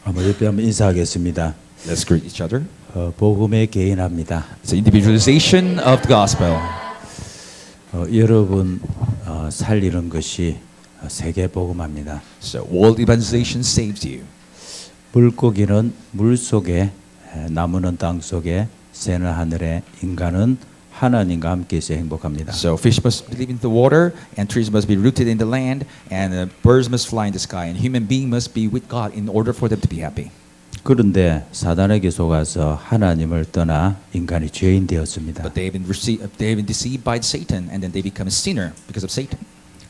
옆에 한번 인사하겠습니다. Let's greet each other. 복음의 개인합니다. It's the individualization of the gospel. 여러분 살리는 것이 세계 복음합니다. So world evangelization saves you. 물고기는 물 속에, 나무는 땅 속에, 새는 하늘에, 인간은 하나님과 함께 있어 행복합니다. So fish must live in the water, and trees must be rooted in the land, and birds must fly in the sky, and human being must be with God in order for them to be happy. 그런데 사단에게 속아서 하나님을 떠나 인간이 죄인 되었습니다. But they have been deceived by Satan, and then they become a sinner because of Satan.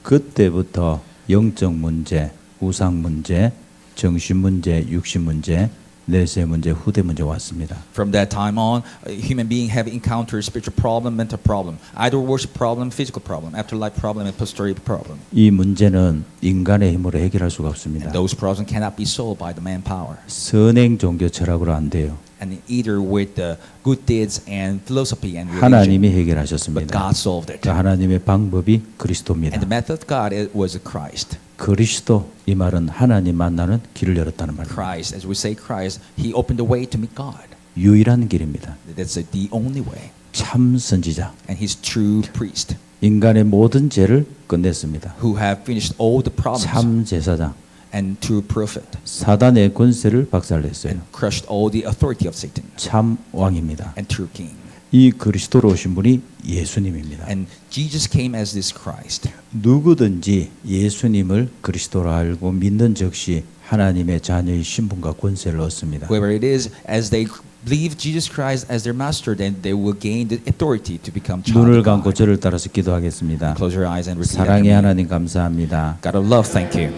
그때부터 영적 문제, 우상 문제, 정신 문제, 육신 문제, 내세 문제, 후대 문제 왔습니다. From that time on, human beings have encountered spiritual problem, mental problem, idol worship problem, physical problem, afterlife problem, and posterity problem. 이 문제는 인간의 힘으로 해결할 수가 없습니다. And those problems cannot be solved by the manpower. 선행 종교 철학으로 안 돼요. And either with the good deeds and philosophy and 하나님이 religion, but 해결하셨습니다. God solved it. 그 하나님의 방법이 그리스도입니다. And the method of God was Christ. 그리스도 이 말은 하나님 만나는 길을 열었다는 말입니다. Christ, as we say Christ, He opened the way to meet God. 유일한 길입니다. That's the only way. 참 선지자, And He's true priest 인간의 모든 죄를 끝냈습니다. who have finished all the problems. 참 제사장, And true prophet 사단의 권세를 박살냈어요. and crushed all the authority of Satan. 참 왕입니다. And true king. 이 그리스도로 오신 분이 예수님입니다. And Jesus came as this Christ. 누구든지 예수님을 그리스도로 알고 믿는 즉시 하나님의 자녀의 신분과 권세를 얻습니다. Whoever it is, as they believe Jesus Christ as their master, then they will gain the authority to become child 눈을 of 감고 God. 저를 따라서 기도하겠습니다. Close your eyes and repeat 사랑의 after me. 하나님 감사합니다. God of love, thank you.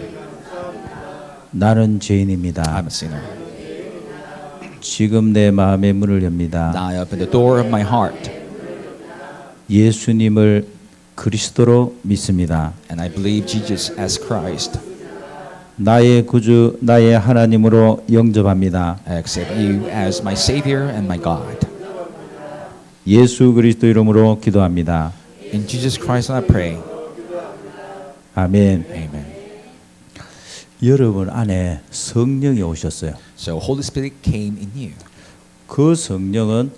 나는 죄인입니다. I'm a sinner. 지금 내 마음의 문을 엽니다. Now I open the door of my heart, 예수님을 그리스도로 믿습니다. and I believe Jesus as Christ. 나의 구주, 나의 하나님으로 영접합니다. I accept you as my Savior and my God. 예수 그리스도 이름으로 기도합니다. In Jesus Christ I pray. 아멘. Amen. 여러분 안에 성령이 오셨어요. So Holy Spirit came in you. 그 성령은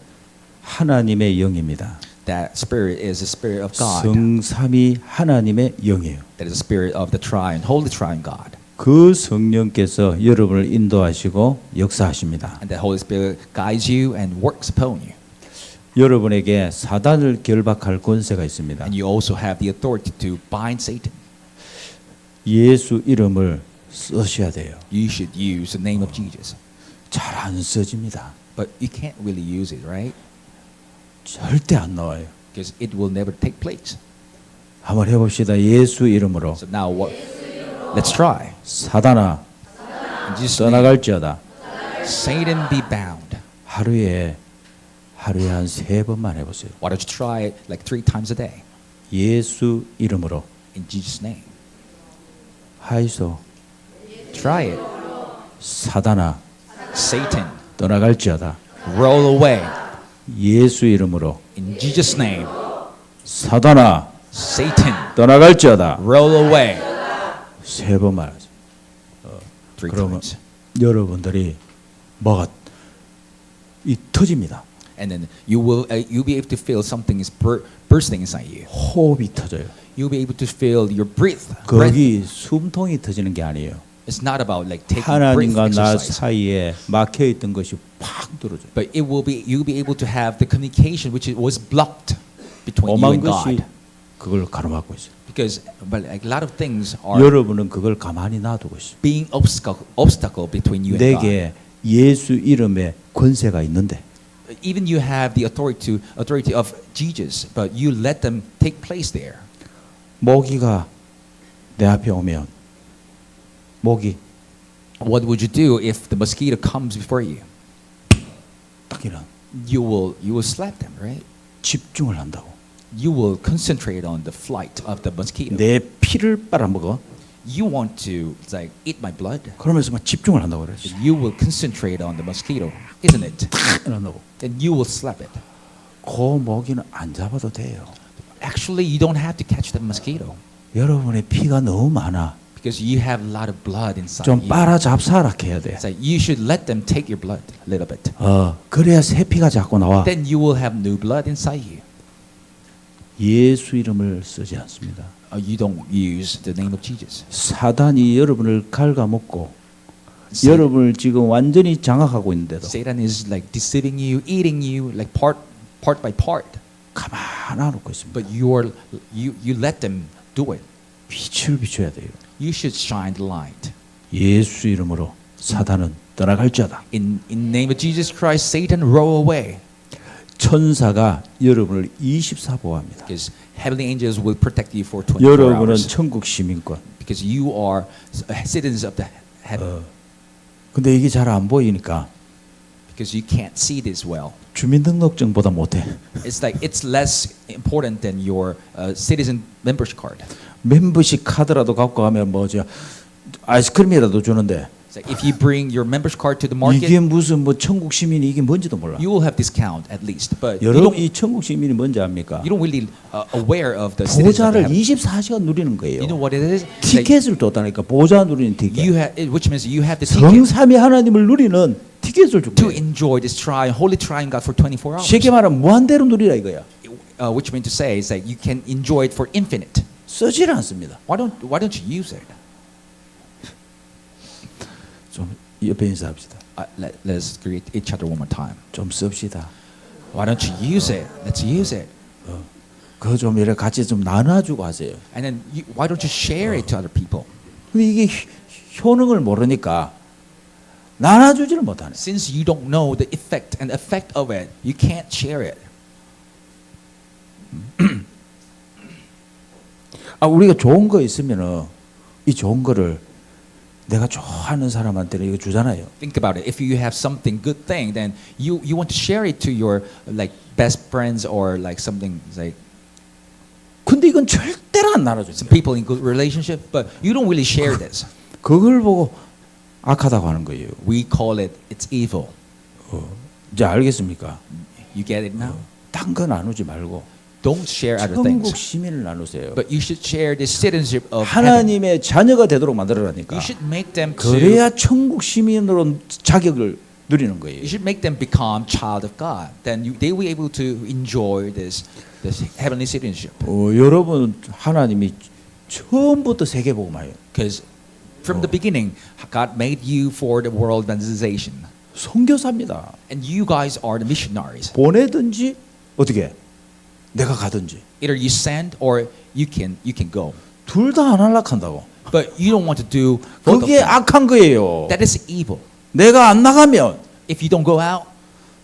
하나님의 영입니다. That Spirit is the Spirit of God. 성삼위 하나님의 영이에요. That is the Spirit of the Triune, Holy Triune God. 그 성령께서 여러분을 인도하시고 역사하십니다. And that Holy Spirit guides you and works upon you. 여러분에게 사단을 결박할 권세가 있습니다. And you also have the authority to bind Satan. 예수 이름을 쓰셔야 돼요. You should use the name of Jesus. 잘 안 써집니다. But you can't really use it, right? 절대 안 나와요. Because it will never take place. 한번 해봅시다. 예수 이름으로. So now what? Let's try. 사단아 In Jesus' name, 떠나갈지어다. Satan be bound. 하루에 한 3번만 해보세요. Why don't you try it like 3 times a day? 예수 이름으로. In Jesus' name. 하이소 Try it. 사단아 Satan, 떠나갈지어다. roll away. 예수 이름으로. In Jesus' name. 사단아 Satan, 떠나갈지어다. roll away. 3번만 하세요. 3 그러면 times. 여러분들이 뭐가 이 터집니다. And then you'll be able to feel something is bursting inside you. 호흡이 터져요. You'll be able to feel your breath. 거기 숨통이 터지는 게 아니에요. It's not about like taking breath 하나님과 나 exercise. 사이에 막혀 있던 것이 팍 뚫어져요. But you'll be able to have the communication which was blocked between you 오만 and 것이 God. 그걸 가로막고 있어요. Because but like a lot of things are 여러분은 그걸 가만히 놔두고 있어요. being obstacle between you and God. 내게 예수 이름의 권세가 있는데 Even you have the authority of Jesus, but you let them take place there. 모기가 내 앞에 오면 모기 What would you do if the mosquito comes before you? 딱 이런 You will slap them, right? 집중을 한다고. You will concentrate on the flight of the mosquito. 내 피를 빨아먹어. You want to like eat my blood. 그러면서 막 집중을 한다고 그랬어. You will concentrate on the mosquito, isn't it? 이런다고. Then you will slap it. 그 모기는 안 잡아도 돼요. Actually, you don't have to catch the mosquito 여러분의 피가 너무 많아. Because you have a lot of blood inside 좀 you. 빨아 잡사락 해야 돼. It's like you should let them take your blood a little bit. 그래야 새 피가 자꾸 나와. Then you will have new blood inside you. 예수 이름을 쓰지 않습니다. You don't use the name of Jesus. 사단이 여러분을 갉아먹고 Satan, 여러분을 지금 완전히 장악하고 있는데도 Satan is like deceiving you, eating you, like part by part. 가만 안 놓고 있습니다. But you let them do it. 빛을 비춰야 돼요. You should shine the light. 예수 이름으로 사단은 떠나갈지어다. In name of Jesus Christ, Satan roll away. 천사가 여러분을 24 보호합니다. Because heavenly angels will protect you for 24 여러분은 hours. 천국 시민권. Because you are citizens of the heaven. 근데 이게 잘 안 보이니까 Because you can't see this well. 주민등록증보다 못해. It's like it's less important than your citizen membership card. 멤버십 카드라도 갖고 가면 뭐죠? 아이스크림이라도 주는데 It's like if you bring your membership card to the market, 이게 무슨 뭐 천국 시민이 이게 뭔지도 몰라. you will have discount at least. But 여러분 이 천국 시민이 뭔지 압니까? you don't really aware of the citizens of 보좌를 the heaven. 24시간 누리는 거예요. You know what it is? It's like 티켓을 줬다니까 보좌 누리는 you 티켓. which means you have the ticket 성삼위 하나님을 누리는 티켓을 준 to 거예요. enjoy this triune, holy triune God for 24 hours. 쉽게 말하면 무한대로 누리라 이거야. Which means to say is that you can enjoy it for infinite. 쓰질 않습니다. Why don't you use it? 좀 옆에 인사합시다. Let's greet each other one more time. 좀 씁시다. Why don't you use it? Let's use it. 그거 좀 이렇게 같이 좀 나눠주고 하세요. And then why don't you share it to other people? 근데 이게 효능을 모르니까 나눠주지를 못하네. Since you don't know the effect and effect of it, you can't share it. 우리가 좋은 거 있으면은 이 좋은 거를 내가 좋아하는 사람한테는 이거 주잖아요. Think about it. If you have something good thing, then you want to share it to your like best friends or like something like 근데 이건 절대로 안 나눠줘요. some people in good relationship, but you don't really share this. 그걸 보고 악하다고 하는 거예요. We call it it's evil. 이제 알겠습니까? You get it now? 딴 거 나누지 말고 Don't share other 천국 things, 시민을 나누세요. but you should share the citizenship of heaven. 하나님의 자녀가 되도록 만들어라니까. You should make them to. 그래야 천국 시민으로 자격을 누리는 거예요. You should make them become child of God. Then they will be able to enjoy this heavenly citizenship. 여러분 하나님이 처음부터 세계복음화예요. Because from the beginning, God made you for the world evangelization, 선교사입니다. and you guys are the missionaries. 보내든지 어떻게 내가 가든지 Either you send or you can go. 둘 다 안 할락한다고. But you don't want to do both of 그게 them. 악한 거예요. That is evil. 내가 안 나가면 If you don't go out,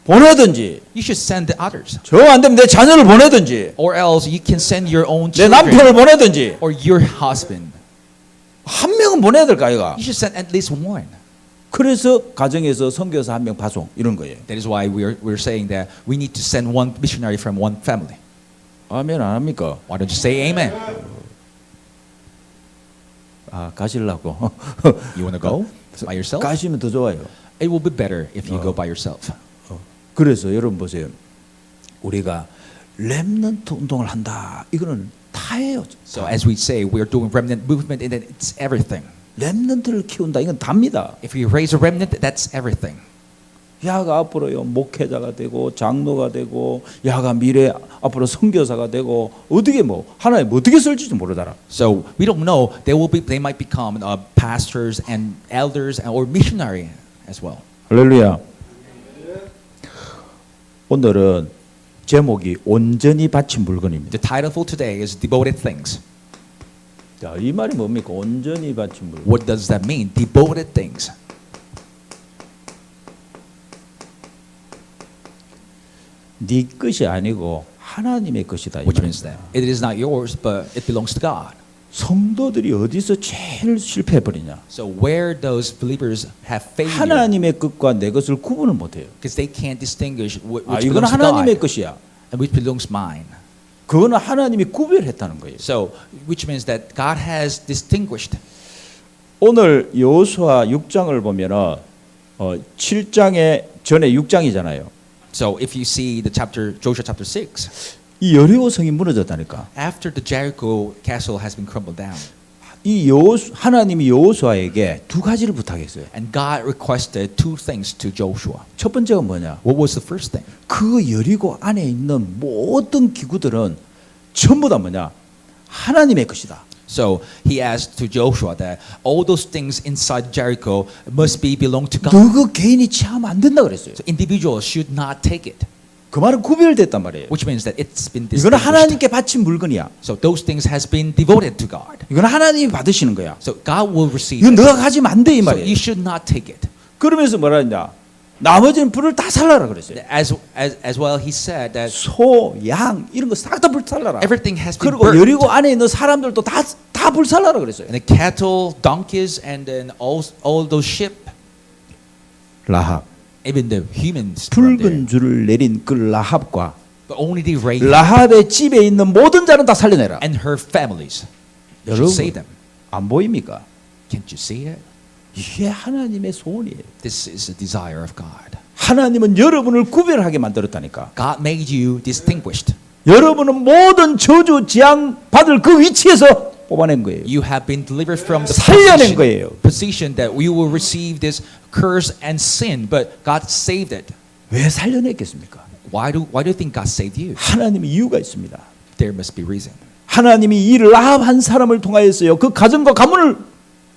보내든지 you should send the others. 저 안 되면 내 자녀를 보내든지 Or else you can send your own 내 children 남편을 보내든지 or your husband. 한 명은 보내야 될까 아이가. You should send at least one. 그래서 가정에서 선교사 한 명 파송 이런 거예요. That is why we're saying that we need to send one missionary from one family. 아멘 안 합니까? Why don't you say amen? 가시려고. You want to go by yourself? 가시면 더 좋아요. It will be better if you go by yourself. 그래서 여러분 보세요. 우리가 렘넌트 운동을 한다. 이거는 다예요. So as we say, we're doing remnant movement, and then it's everything. 렘넌트를 키운다. 이건 답니다. If you raise a remnant, that's everything. 야가 앞으로요 목회자가 되고 장로가 되고 야가 미래 앞으로 선교사가 되고 어떻게 뭐 하나님 어떻게 쓸지도 모르더라. So we don't know. They might become pastors and elders or missionary as well. 할렐루야. 오늘은 제목이 온전히 바친 물건입니다. The title for today is devoted things. 자, 이 말이 뭡니까? 온전히 바친 물건. What does that mean? Devoted things. 네 것이 아니고 하나님의 것이다. 이 Which means 말입니다. that it is not yours, but it belongs to God. 성도들이 어디서 제일 실패해 버리냐? So where those believers have failure, 하나님의 것과 내 것을 구분을 못해요. because they can't distinguish which 이건 belongs to 하나님의 God 것이야. and which belongs mine. 그거는 하나님이 구별했다는 거예요. So which means that God has distinguished. 오늘 여호수아 6장을 보면은 7장에 전에 6장이잖아요. So if you see the chapter, Joshua chapter 6, 이 여리고 성이 무너졌다니까. after the Jericho castle has been crumbled down, 하나님이 여호수아에게 두 가지를 부탁했어요. And God requested two things to Joshua. 첫 번째가 뭐냐? What was the first thing? 그 여리고 안에 있는 모든 기구들은 전부 다 뭐냐? 하나님의 것이다. So he asked to Joshua that all those things inside Jericho must be belong to God. 너그 개인이 취하면 안 된다 그랬어요. So individuals should not take it, 그 말은 구별됐단 말이에요. which means that it's been 이거는 distinguished. 하나님께 바친 물건이야. So those things has been devoted to God. 이거는 하나님이 받으시는 거야. So God will receive 이건 it. 너가 가지면 안 돼 이 So 말이에요. you should not take it. 그러면서 뭐라 했냐? 나머지는 불을 다 살라라 그랬어요. As well, he said that 소, 양 이런 거 싹 다 불 살라라. everything has been 그리고 burnt. 여리고 안에 있는 사람들도 다 불 살라라 그랬어요. And the cattle, donkeys, and then all those sheep, 라합, even the humans. from there. 붉은 줄을 내린 그 라합과 But only the Rahab 라합의 집에 있는 모든 자는 다 살려내라. and her families. You 여러분, should save them. 안 보입니까? Can't you see it? 이게 하나님의 소원이에요. This is the desire of God. 하나님은 여러분을 구별하게 만들었다니까. God made you distinguished. 여러분은 모든 저주 재앙 받을 그 위치에서 뽑아낸 거예요. You have been delivered from the 살려낸 거예요. position that you will receive this curse and sin, but God saved it. 왜 살려냈겠습니까? Why do you think God saved you? 하나님의 이유가 있습니다. There must be reason. 하나님이 이 라합 한 사람을 통하여서요 그 가정과 가문을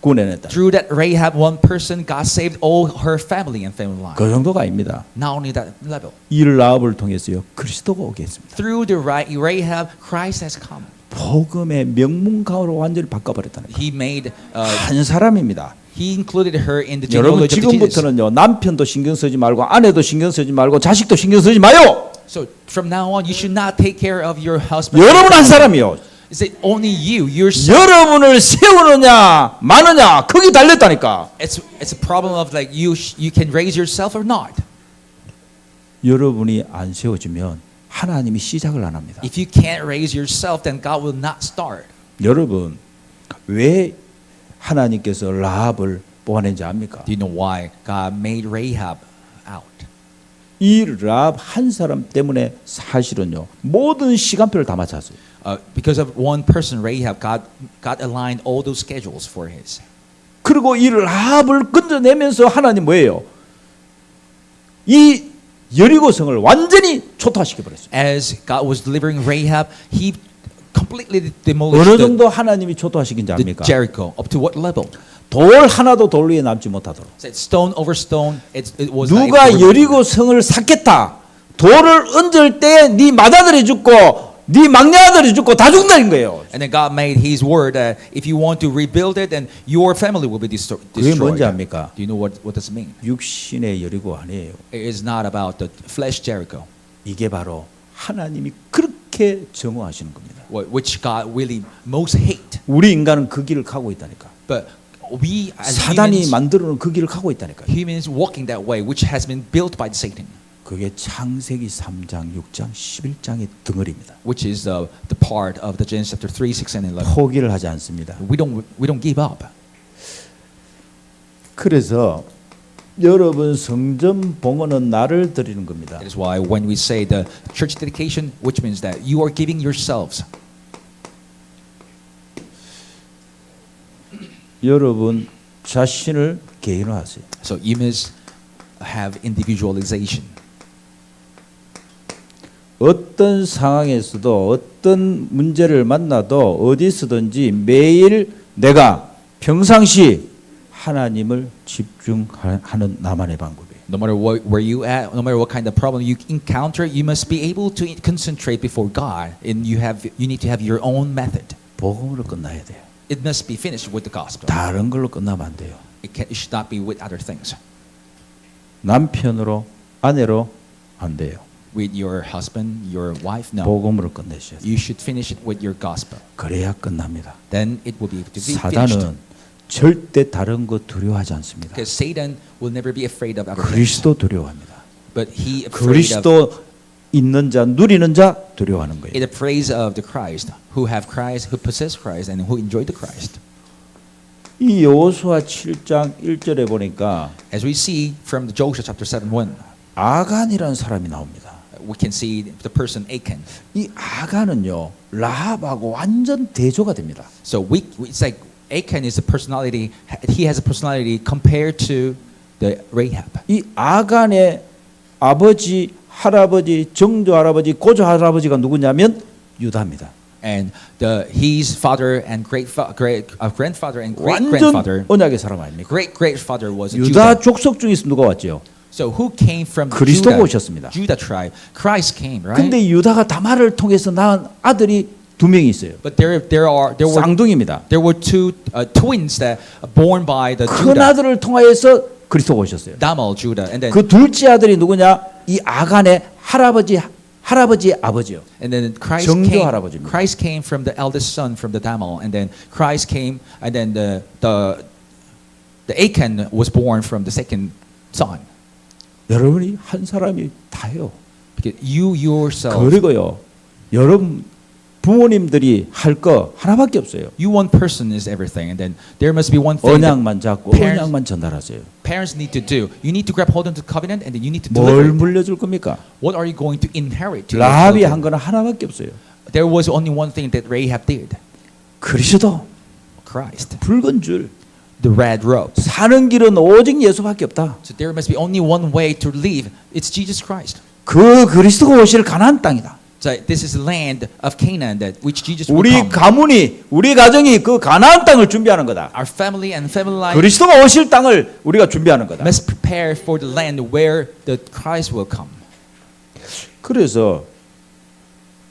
구원해냈다. Through that Rahab one person, God saved all her family and family line. 그 정도가 아닙니다. Not only that level. 이 라합을 통해서요 그리스도가 오게 했습니다. Through the Rahab, Christ has come. 복음의 명문가로 완전히 바꿔버렸다는 거예요. He made 한 사람입니다. He included her in the 여러분 genealogy of Jesus. 지금부터는요 남편도 신경 쓰지 말고 아내도 신경 쓰지 말고 자식도 신경 쓰지 마요. So from now on, you should not take care of your husband. 여러분 한 사람이요. Is it only you, yourself? 여러분을 세우느냐 마느냐 거기 달렸다니까. It's a problem of like you can raise yourself or not. 여러분이 안 세워지면 하나님이 시작을 안 합니다. If you can't raise yourself, then God will not start. 여러분 왜 하나님께서 라합을 뽑아낸지 압니까? Do you know why God made Rahab out? 이 라합 한 사람 때문에 사실은요 모든 시간표를 다 맞췄어요. Because of one person, Rahab, God aligned all those schedules for his. 그리고 이 라합을 건져내면서 하나님 뭐예요? 이 여리고성을 완전히 초토화시켜 버렸어요. As God was delivering Rahab, He completely 어느 demolished 정도 하나님이 초토화시킨지 the 압니까? Jericho. Up to what level? 돌 하나도 돌 위에 남지 못하도록. Said stone over stone. It was not 누가 able to- 여리고성을 샀겠다. 돌을 얹을 때 네 맏아들이 죽고 네 막내 아들이 죽고 다 죽는다는 거예요. And then God made His word that if you want to rebuild it, then your family will be 그게 뭔지 destroyed. 압니까? Do you know what does it mean? 육신의 여리고 아니에요. It is not about the flesh Jericho, 이게 바로 하나님이 그렇게 정오하시는 겁니다. which God really most hate. 우리 인간은 그 길을 가고 있다니까. But we as 사단이 humans, 만들어놓은 그 길을 가고 있다니까. humans walking that way, which has been built by Satan, 그게 창세기 3장, 6장, 11장의 덩어리입니다. which is the part of the Genesis chapter 3, 6, and 11. 포기를 하지 않습니다. We don't give up. 그래서 여러분 성전 봉헌은 나를 드리는 겁니다. That is why when we say the church dedication, which means that you are giving yourselves. 여러분 자신을 개인화하세요. So you must have individualization. 어떤 상황에서도 어떤 문제를 만나도 어디서든지 매일 내가 평상시 하나님을 집중하는 나만의 방법이에요. No matter where you at, no matter what kind of problem you encounter, you must be able to concentrate before God, and you need to have your own method. 복음으로 끝나야 돼요. It must be finished with the gospel. 다른 걸로 끝나면 안 돼요. It should not be with other things. 남편으로 아내로 안 돼요. With your husband, your wife, no. 복음으로 끝내셔야 돼요. You should finish it with your gospel. 그래야 끝납니다. Then it will be able to be finished. 사단은 절대 다른 거 두려워하지 않습니다. Because Satan will never be afraid of other things. 그리스도 두려워합니다. But he afraid of 그리스도 있는 자, 누리는 자 두려워하는 거예요. in the praise of the Christ, who have Christ, who possess Christ, and who enjoy the Christ. 이 여호수아 7장 1절에 보니까 As we see from the Joshua chapter 7:1, 아간이라는 사람이 나옵니다. we can see the person Achan. 이 아간은요 라합하고 완전 대조가 됩니다. So it's like Achan is a personality. He has a personality compared to the Rahab. 이 아간의 아버지, 할아버지, 정조 할아버지, 고조 할아버지가 누구냐면 유다입니다. And his father and grandfather and great 완전 grandfather, 언약의 사람 아닙니까? great grandfather was 유다 Judah. 족속 중에서 누가 왔죠? So who came from 그리스도가 Judah? 오셨습니다. Judah tribe. Christ came, right? 근데 유다가 다말을 통해서 낳은 아들이 두 명이 있어요. But there were 쌍둥이입니다. two twins that born by the 큰 Judah, 아들을 통하여서 그리스도가 오셨어요. Damal Judah, and then 그 둘째 아들이 누구냐? 이 아간의 할아버지의 아버지요. and then 정조 할아버지입니다. Christ came from the eldest son from the Damal, and then Christ came, and then the Achan was born from the second son. 여러분이 한 사람이 다요. Because you yourself, 그리고요. 여러분 부모님들이 할 거 하나밖에 없어요. you one person is everything, and then there must be one thing that 언약만 잡고 parents- 언약만 전달하세요. parents need to do. You need to grab hold of the covenant, and then you need to 뭘 deliver it. 물려줄 겁니까? What are you going to inherit? To your 라합이 children? 한 거는 하나밖에 없어요. There was only one thing that Rahab did. 그리스도 Christ, 붉은 줄 the red robe. 사는 길은 오직 예수밖에 없다. So there must be only one way to live. It's Jesus Christ. 그 그리스도가 오실 가나안 땅이다. So this is the land of Canaan that which Jesus will 우리 come. 가문이 우리 가정이 그 가나안 땅을 준비하는 거다. Our family and family life 그리스도가 오실 땅을 우리가 준비하는 거다. must prepare for the land where the Christ will come. 그래서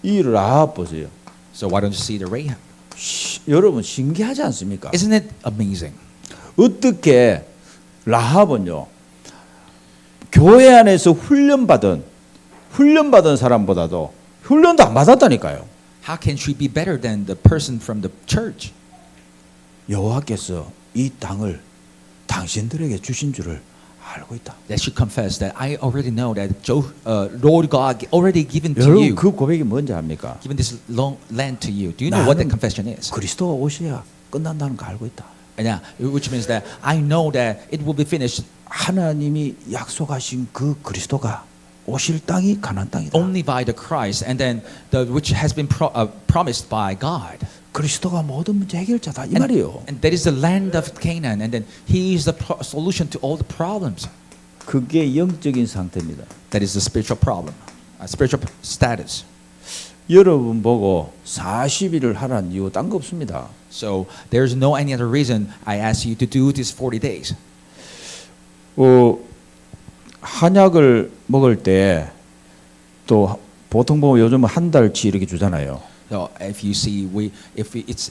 이 라합 보세요. So why don't you see the Rahab? 여러분 신기하지 않습니까? Isn't it amazing? 어떻게 라합은요 교회 안에서 훈련받은 사람보다도 훈련도 안 받았다니까요. How can she be better than the person from the church? 여호와께서 이 땅을 당신들에게 주신 줄을 알고 있다. That she confessed that I already know that Lord God already given to 여러분 you, 그 고백이 뭔지 압니까? given this long land to you. Do you know what that confession is? 그리스도가 오셔야 끝난다는 거 알고 있다. Yeah, which means that I know that it will be finished 하나님이 약속하신 그 그리스도가 오실 땅이 가나안 땅이다. only by the Christ, and then which has been promised by God. 그리스도가 모든 문제 해결자다 이 말이에요. And that is the land of Canaan, and then He is the solution to all the problems. 그게 영적인 상태입니다. That is the spiritual problem, spiritual status. 여러분 보고 40일을 하라는 이유 딴 거 없습니다. So there's no any other reason I ask you to do these 40 days. 한약을 먹을 때 또 보통 보면 요즘 한 달치 이렇게 주잖아요. So if you see,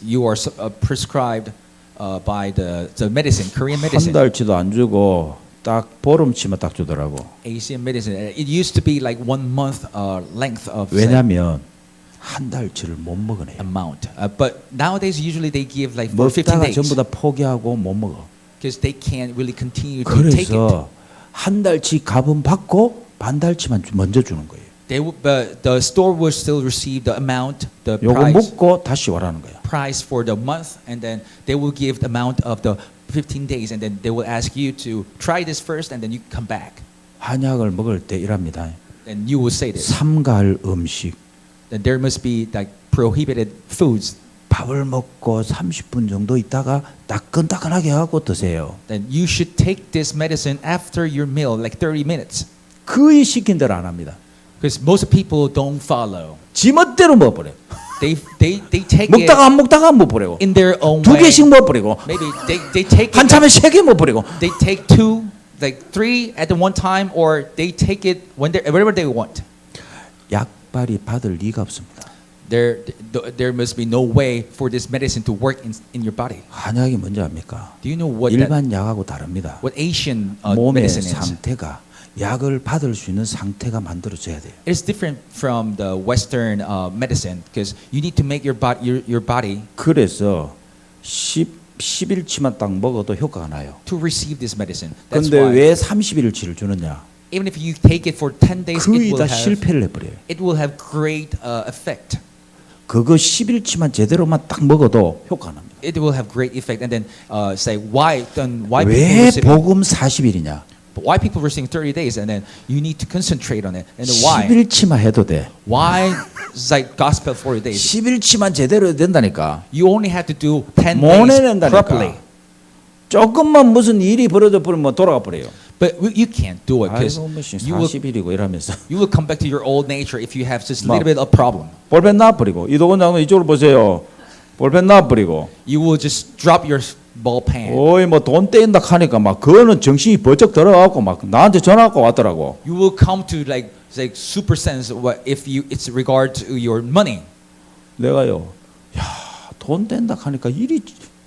you are prescribed by the medicine, Korean 한 medicine, 달치도 안 주고 딱 보름치만 딱 주더라고. Asian medicine. It used to be like 1 month length of 왜냐하면 한 달치를 못 먹으네요. amount. But nowadays, usually they give like for 15 먹다가 days 전부 다 포기하고 못 먹어. because they can't really continue to take it. 그래서 한 달치 값은 받고 반 달치만 먼저 주는 거예요. The store will still receive the amount, the 요거 price, 먹고 다시 오라는 거야. price for the month, and then they will give the amount of the 15 days, and then they will ask you to try this first, and then you come back. 한약을 먹을 때 이랍니다. Then you will say this. 삼가할 음식. Then there must be like prohibited foods. 밥을 먹고 30분 정도 있다가 따끈따끈하게 하고 드세요. Then you should take this medicine after your meal, like 30 minutes. 거의 시킨 대로 안 합니다. Because most people don't follow. 지 멋대로 먹어버려. They take 먹다가 it 안 먹다가 먹어버리고 in their own 두 way. 개씩 먹어버리고 Maybe they take it. 한참에 세 개 먹어버리고 They take 2, like 3 at the one time, or they take it whenever they want. 약발이 받을 리가 없습니다. There must be no way for this medicine to work in your body. 한약이 뭔지 압니까? Do you know what 일반 약하고 다릅니다. what Asian 몸의 medicine is? 상태가 약을 받을 수 있는 상태가 만들어져야 돼요. It's different from the Western medicine because you need to make your body 그래서 10일치만 딱 먹어도 효과가 나요. to receive this medicine. That's 그런데 why 왜 30일치를 주느냐? even if you take it for 10 days, 거의 다 실패를 해버려요. it will have great effect. 그거 10일치만 제대로만 딱 먹어도 효과가 납니다. It will have great effect. And then say why people 왜 receiving, 복음 40일이냐? why people receiving 30 days, and then you need to concentrate on it. And then why 10일치만 해도 돼. why it's like gospel 40 days. 10일치만 제대로 된다니까. You only have to do 10 못 days 해낸다니까. properly. 조금만 무슨 일이 벌어져 버리면 돌아가 버려요. But you can't do it because 아이고 뭐 you will 40일이고 이러면서 you will come back to your old nature if you have just a 막- little bit of problem. 볼펜 놔버리고 이도건 장로 이쪽으로 보세요. 볼펜 놔버리고 You will just drop your ball pen. 어이 뭐 돈 떼인다 하니까 막 그거는 정신이 번쩍 들어가고 막 나한테 전화가 왔더라고. You will come to like super sense what if you it's regard to your money. 내가요. 야, 돈 뗀다 하니까 일이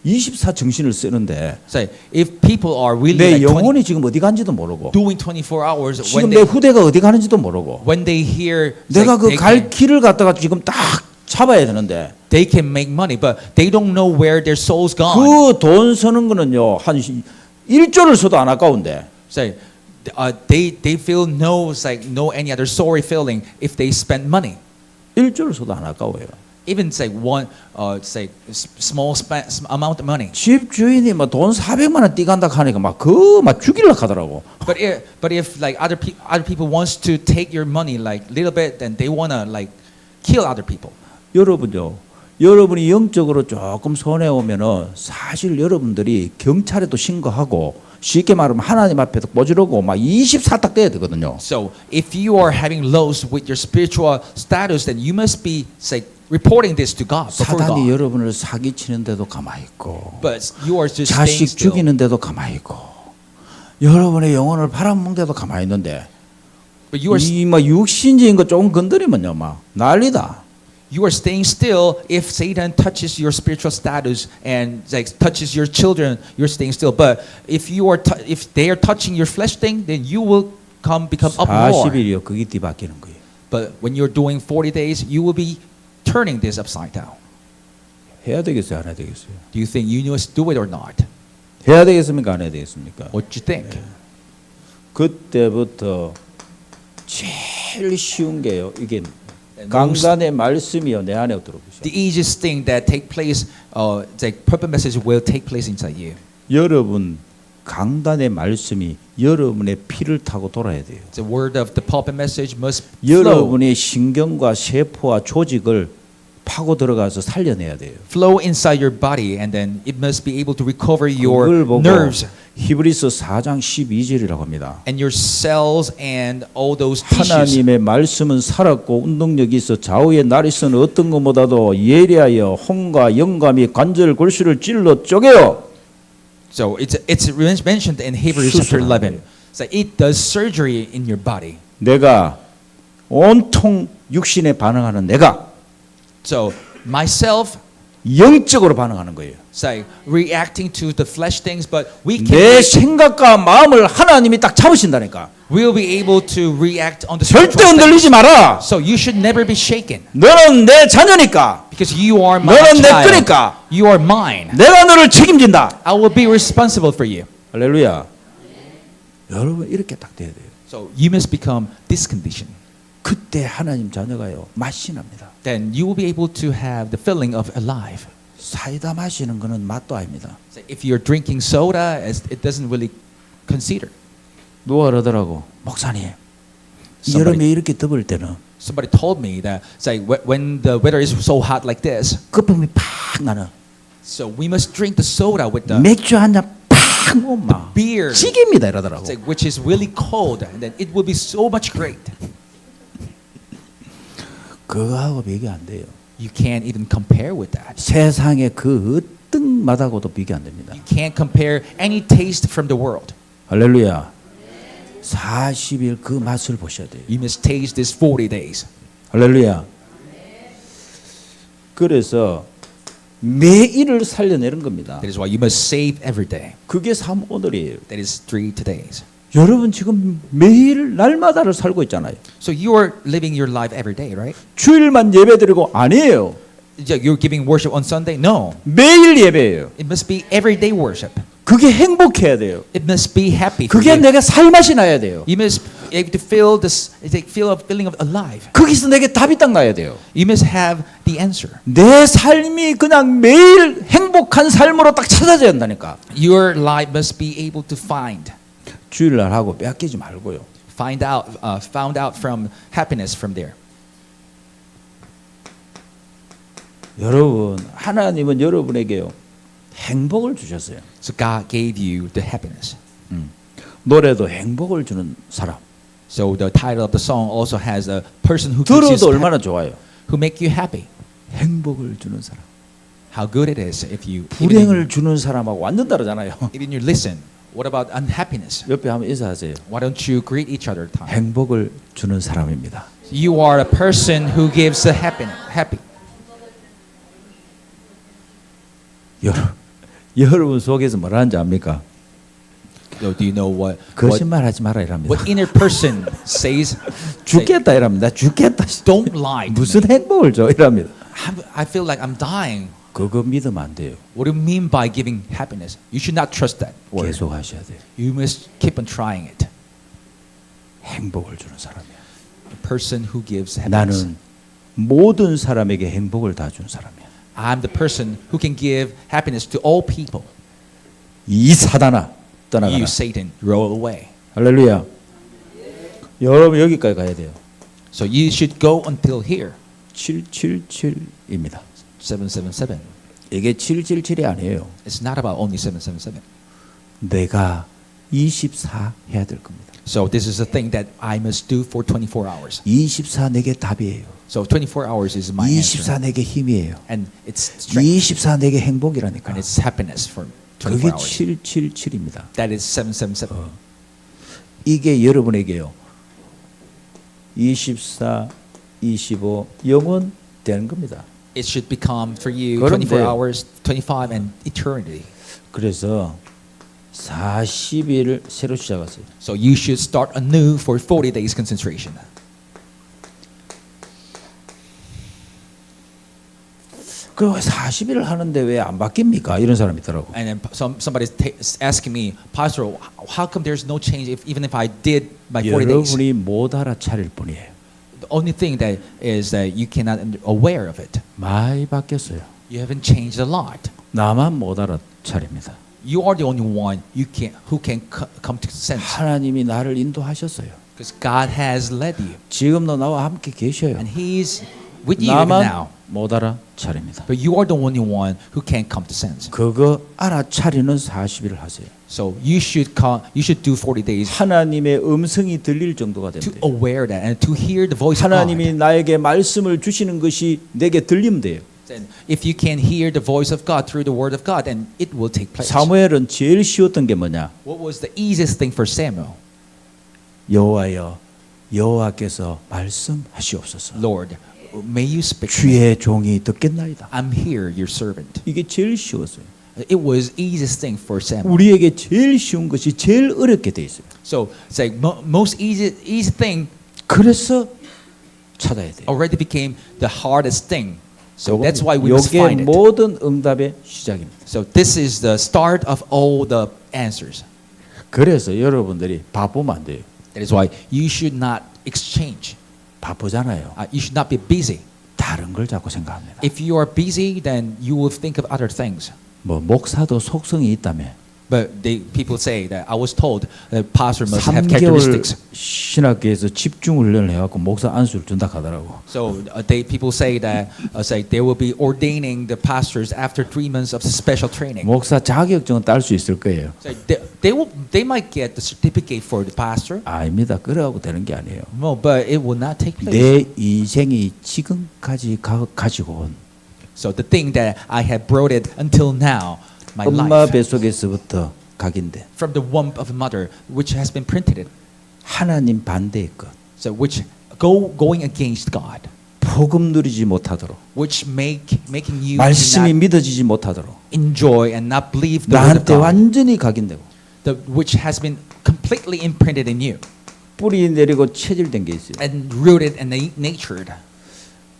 24 정신을 쓰는데 So if people are really 내 like 영혼이 지금 어디 간지도 모르고 doing 24 hours 지금 when 내 they 후대가 어디 가는지도 모르고 when they hear 내가 그 they 갈 can, 길을 갖다가 지금 딱 잡아야 되는데 they can make money but they don't know where their soul's gone. 그 돈 쓰는 거는요 한 1조를 써도 안 아까운데 So they feel no any other sorry feeling if they spend money. 1조를 써도 안 아까워요. Even it's like one small amount of money. 집 주인이 뭐 돈 400만 원 띠간다 하니까 막 죽일라 하더라고. But if like other people wants to take your money like little bit, then they wanna like kill other people. 여러분요. 여러분이 영적으로 조금 손해 오면은 사실 여러분들이 경찰에도 신고하고 쉽게 말하면 하나님 앞에도 뽀지르고 막 24딱 돼야 되거든요. So if you are having lows with your spiritual status, then you must be say reporting this to God before 사단이 God. 여러분을 사기치는데도 가만히 있고 But you are just 자식 staying still. 죽이는데도 가만히 있고 여러분의 영혼을 팔아먹는데도 가만히 있는데 But you are 이막 육신적인 거 조금 건드리면요 막 난리다. you are staying still if Satan touches your spiritual status and like touches your children. You're staying still. But if you are if they are touching your flesh thing, then you will become up more. 40일이요 그게 뒤바뀌는 거예요. But when you're doing 40 days, you will be turning this upside down. 해야 되겠어요 안 해야 되겠어요? Do you think you must do it or not? 해야 되겠습니까 안 해야 되겠습니까? What do you think? 그때부터 제일 쉬운 게요 이게 And most- 강단의 말씀이요 내 안에 들어오시죠. The easiest thing that take place, the purpose message will take place inside you. 여러분 강단의 말씀이 여러분의 피를 타고 돌아야 돼요. The word of the pulpit message must flow 여러분의 신경과 세포와 조직을 파고 들어가서 살려내야 돼요. inside your body, and then it must be able to recover 그걸 your 보고 nerves 히브리서 4장 12절이라고 합니다. and your cells and all those tissues. 하나님의 말씀은 살았고 운동력이 있어 좌우의 나리스는 어떤 것보다도 예리하여 혼과 영감이 관절 골수를 찔러 쪼개요. So it's mentioned in Hebrews chapter 11. So it does surgery in your body. 내가 온통 육신에 반응하는 내가 So myself, 영적으로 반응하는 거예요. say reacting to the flesh things, but we 내 can 생각과 마음을 하나님이 딱 잡으신다니까. we'll be able to react on the 절대 spiritual things. 흔들리지 마라. So you should never be shaken 너는 내 자녀니까. because you are my 너는 내 child. 거니까. You are mine. 내가 너를 책임진다. I will be responsible for you. 할렐루야. 여러분 이렇게 딱 돼야 돼요. So you must become this condition. 그때 하나님 자녀가요 맛이 납니다. Then you will be able to have the feeling of alive. 사이다 마시는 거는 맛도 아닙니다. So if you're drinking soda, it doesn't really consider. 누가 그러더라고 목사님 여름에 이렇게 더울 때는 Somebody told me that say when the weather is so hot like this, 거품이 팍 나는 so we must drink the soda with the 맥주 한잔팍 먹으면 beer, 찌개입니다 이러더라고. say, which is really cold, and then it will be so much great. 그거하고 비교 안 돼요. You can't even compare with that. 세상의 그 어떤 맛하고도 비교 안 됩니다. You can't compare any taste from the world. 할렐루야. 40일 그 맛을 보셔야 돼요. You must taste this 40 days. 할렐루야. 그래서 매일을 살려내는 겁니다. That is why you must save every day. 그게 삶 오늘이에요. That is 3 days. 여러분 지금 매일 날마다를 살고 있잖아요. So you are living your life every day, right? 주일만 예배드리고 아니에요. You're giving worship on Sunday? No. 매일 예배예요. It must be everyday worship. 그게 행복해야 돼요. It must be happy for 그게 you. 내가 살맛이 나야 돼요. You must be able to feel this, feel a feeling of alive. 거기서 내게 답이 딱 나야 돼요. You must have the answer. 내 삶이 그냥 매일 행복한 삶으로 딱 찾아져야 한다니까. Your life must be able to find 주일날 하고 뺏기지 말고요. found out from happiness from there. 여러분, 하나님은 여러분에게요 행복을 주셨어요. So God gave you the happiness. 노래도 행복을 주는 사람. So the title of the song also has a person who gives 들어도 you 얼마나 좋아요. who make you happy. 행복을 주는 사람. How good it is if you 불행을 주는 사람하고 완전 다르잖아요. even you listen. What about unhappiness? 옆에 한번 인사하세요. Why don't you greet each other? Time? 행복을 주는 사람입니다. You are a person who gives the happy. 여러분 속에서 뭐라는지 압니까? So do you know what 거짓말하지 마라 이랍니다. what inner person says? 죽겠다 이랍니다. 죽겠다. Don't lie. To 무슨 me. 행복을 줘 이랍니다. I feel like I'm dying. 그거 믿으면 안 돼요. What do you mean by giving happiness? You should not trust that word. 계속 하셔야 돼요. You must keep on trying it. 행복을 주는 사람이야. A person who gives happiness. 나는 모든 사람에게 행복을 다 주는 사람이야. I'm the person who can give happiness to all people. 이 사단아 떠나가라. You, Satan, roll away. 할렐루야. 여러분 여기까지 가야 돼요. So you should go until here. 777입니다. 777. 이게 777이 아니에요. It's not about only 777. 내가 24 해야 될 겁니다. So this is a thing that I must do for 24 hours. 24 내게 답이에요. So 24 hours is my 24 answer. 내게 힘이에요. And it's strength 24 내게 행복이라니까. and it's happiness for 24 그게 hours. 777입니다. That is 777. 이게 여러분에게요. 24, 25 영원 되는 겁니다. It should become for you 그런데- 24 hours, 25 and eternity. 그래서 40일을 새로 시작하세요. So you should start anew for 40 days concentration. 그럼 40일을 하는데 왜 안 바뀝니까? 이런 사람이 있더라고. And then somebody's asking me, Pastor, how come there's no change even if I did my 40 days? 여러분이 못 알아차릴 뿐이에요. The only thing that is that you cannot aware of it. 많이 바뀌었어요. You haven't changed a lot. 나만 못 알아차립니다. You are the only one who can come to sense. 하나님이 나를 인도하셨어요. Because God has led you. 지금도 나와 함께 계셔요. And He's with you even 나만 now. 못 알아차립니다. But you are the only one who can come to sense. 그거 알아차리는 40일을 하세요. So you should do 40 days 하나님의 음성이 들릴 정도가 to 된대요. aware that and to hear the voice of 하나님이 God. 나에게 말씀을 주시는 것이 내게 들리면 돼요. Then if you can hear the voice of God through the word of God, then it will take place. 사무엘은 제일 쉬웠던 게 뭐냐? What was the easiest thing for Samuel? 여호와여, 여호와께서 말씀하시옵소서. Lord, may you speak. 주의 종이 듣겠나이다. I'm here, your servant. 이게 제일 쉬웠어요. It was easiest thing for Samuel. 우리에게 제일 쉬운 것이 제일 어렵게 돼 있어요. So it's like most easy thing 그래서 찾아야 돼요. already became the hardest thing. So 요거- that's why we must 요게 find it. 모든 응답의 시작입니다. So this is the start of all the answers. 그래서 여러분들이 바쁘면 안 돼요. That is why you should not exchange. 바쁘잖아요. You should not be busy. 다른 걸 자꾸 생각합니다. If you are busy, then you will think of other things. 뭐 목사도 속성이 있다며. But people say that I was told that pastor must have 3개월 characteristics. 신학교에서 집중 훈련을 해갖고 목사 안수를 준다 하더라고. So people say that they will be ordaining the pastors after 3 months of special training. 목사 자격증은 딸 수 있을 거예요. So they might get the certificate for the pastor. 아닙니다. 그래갖고 되는 게 아니에요. No, but it will not take place. 내 인생이 지금까지 가지고 온 So the thing that I have brought it until now, my 엄마 life, 뱃속에서부터 각인된 from the womb of a mother, which has been printed, 하나님 반대의 것, so which going against God, 복음 누리지 못하도록, which making you 말씀이 not 믿어지지 못하도록, enjoy and not believe the word of 나한테 God, 완전히 각인되고 which has been completely imprinted in you 뿌리 내리고 체질된 게 있어요. and rooted and natured.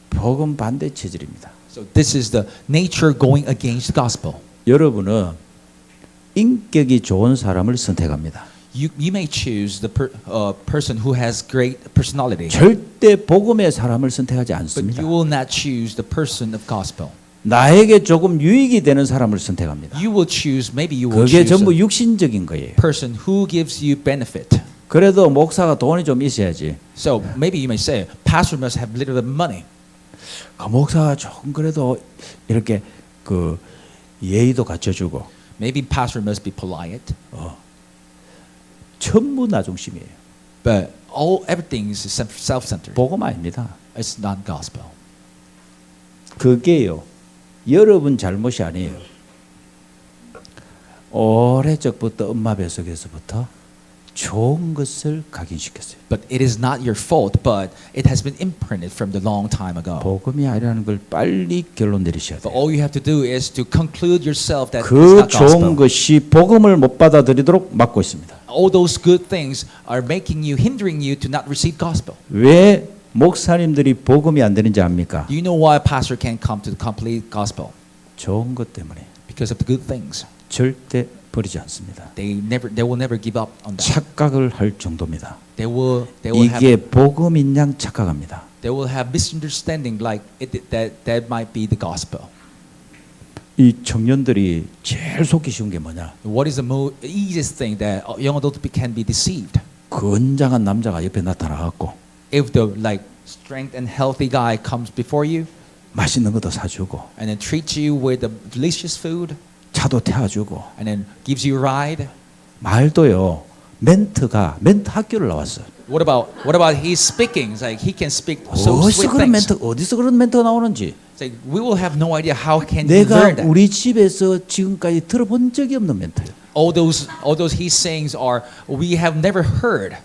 복음 반대 체질입니다. So this is the nature going against the gospel. 여러분은 인격이 좋은 사람을 선택합니다. You may choose the person who has great personality, 절대 복음의 사람을 선택하지 but 않습니다. you will not choose the person of gospel. 나에게 조금 유익이 되는 사람을 선택합니다. You will choose, maybe you will 그게 choose 전부 a 육신적인 거예요. person who gives you benefit. 그래도 목사가 돈이 좀 있어야지. So maybe you may say, pastor must have little bit of money. 목사가 조금 그래도 이렇게 그 예의도 갖춰주고 Maybe pastor must be polite, 전부 나 중심이에요. but everything is self-centered. 복음 아닙니다. It's not gospel. 그게요. 여러분 잘못이 아니에요. 오래적부터 엄마 뱃속에서부터 좋은 것을 각인시켰어요. But it is not your fault, but it has been imprinted from the long time ago. 복음이 아니라는 걸 빨리 결론 내리셔야 But 돼요. all you have to do is to conclude yourself that it's 그 not 좋은 gospel. 것이 복음을 못 받아들이도록 막고 있습니다. All those good things are making you, hindering you to not receive gospel. 왜 목사님들이 복음이 안 되는지 압니까? Do you know why a pastor can't come to the complete gospel? 좋은 것 때문에 Because of the good things. 절대 버리지 않습니다. They will never give up on that. 착각을 할 정도입니다. They will 이게 복음인 양 착각합니다. have misunderstanding like that might be the gospel. 이 청년들이 제일 속기 쉬운 게 뭐냐? What is the easiest thing that young adults can be deceived? 건장한 남자가 옆에 나타나갖고 If the like strength and healthy guy comes before you 맛있는 것도 사주고 and then treats you with the delicious food 차도 태워주고 and then gives you a ride. 말도요. 멘트 학교를 나왔어요. What about he's speaking? It's like he can speak so sweet things. 어디서 그런 멘트가 나오는지 It's like we will have no idea how can you 내가 learn that. 우리 집에서 지금까지 들어본 적이 없는 멘트예요. All those he's sayings are we have never heard.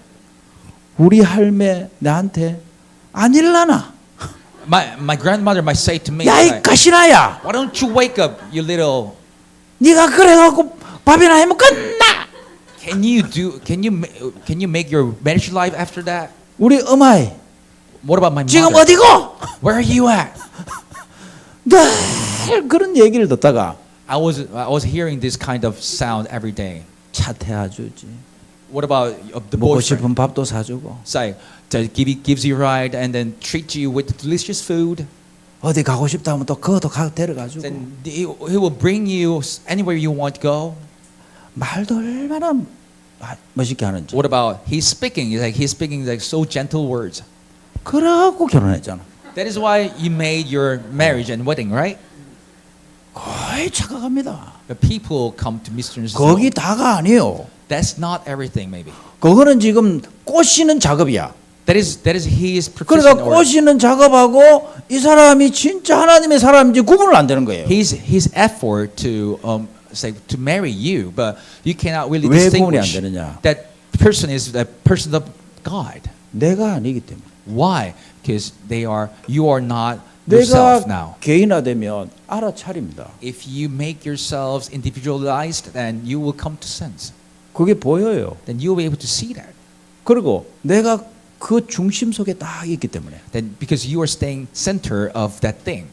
우리 할매 나한테 아닐라나? My grandmother might say to me, 야 이 like, 가시나야, why don't you wake up, you little? 네가 그래갖고 밥이나 해면 끝나. Can you make your marriage life after that? 우리 어마이 What about my 지금 mother? 어디고? Where are you at? 늘 그런 얘기를 듣다가 I was hearing this kind of sound every day. 차 태워주지, What about the 먹고 boyfriend? 싶은 밥도 사주고, It's like gives you a ride and then treats you with delicious food. 어디 가고 싶다 하면 또 그것도 데려가주고. Then he will bring you anywhere you want to go. 말도 얼마나 멋있게 하는지. What about he's speaking like so gentle words. 그러고 결혼했잖아. That is why you made your marriage and wedding, right? 거의 착각합니다. The people come to misunderstand. 거기 다가 아니에요. That's not everything, maybe. 그거는 지금 꼬시는 작업이야. That is his 그러니까 profession. Or 꼬시는 작업하고 이 사람이 진짜 하나님의 사람인지 구분을 안 되는 거예요. his effort to say to marry you, but you cannot really 왜 구분이 안 distinguish 되느냐? that person is the person of God. 내가 아니기 때문에. Why? Because you are not 내가 yourself now. 개인화되면 알아차립니다. If you make yourselves individualized, then you will come to sense. 그게 보여요. Then you will be able to see that. 그리고 내가 그 중심 속에 딱 있기 때문에 Then because you are staying center of that thing,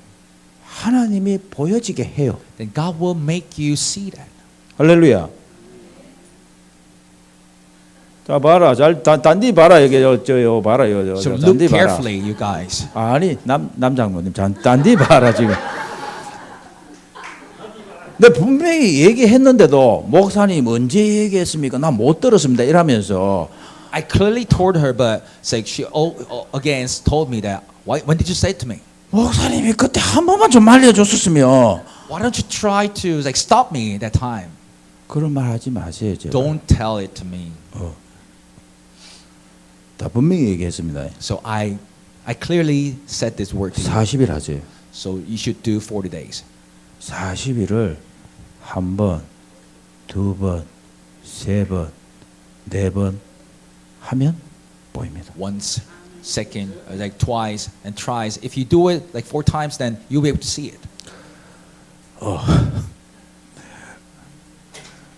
하나님이 보여지게 해요. then God will make you see that. 할렐루야. 자 봐라, 단디 봐라, 여기 저요 봐라요, So look 단디 봐라. carefully, you guys. 아니 남장모님, 단디 봐라 지금. 내 분명히 얘기했는데도 목사님 언제 얘기했습니까? 나 못 들었습니다. 이러면서 I clearly told her, but it's like she again told me that. When did you say it to me? 목사님이 그때 한 번만 좀 알려줬었으면. Why don't you try to like stop me that time? 그런 말 하지 마세요. 제발. Don't tell it to me. 다 분명히 얘기했습니다. So I clearly said this word to you. 40일 하세요. So you should do 40 days. 40일을 한 번, 두 번, 세 번, 네 번 하면 보입니다. Once, second, like twice, and thrice. If you do it like 4 times, then you'll be able to see it.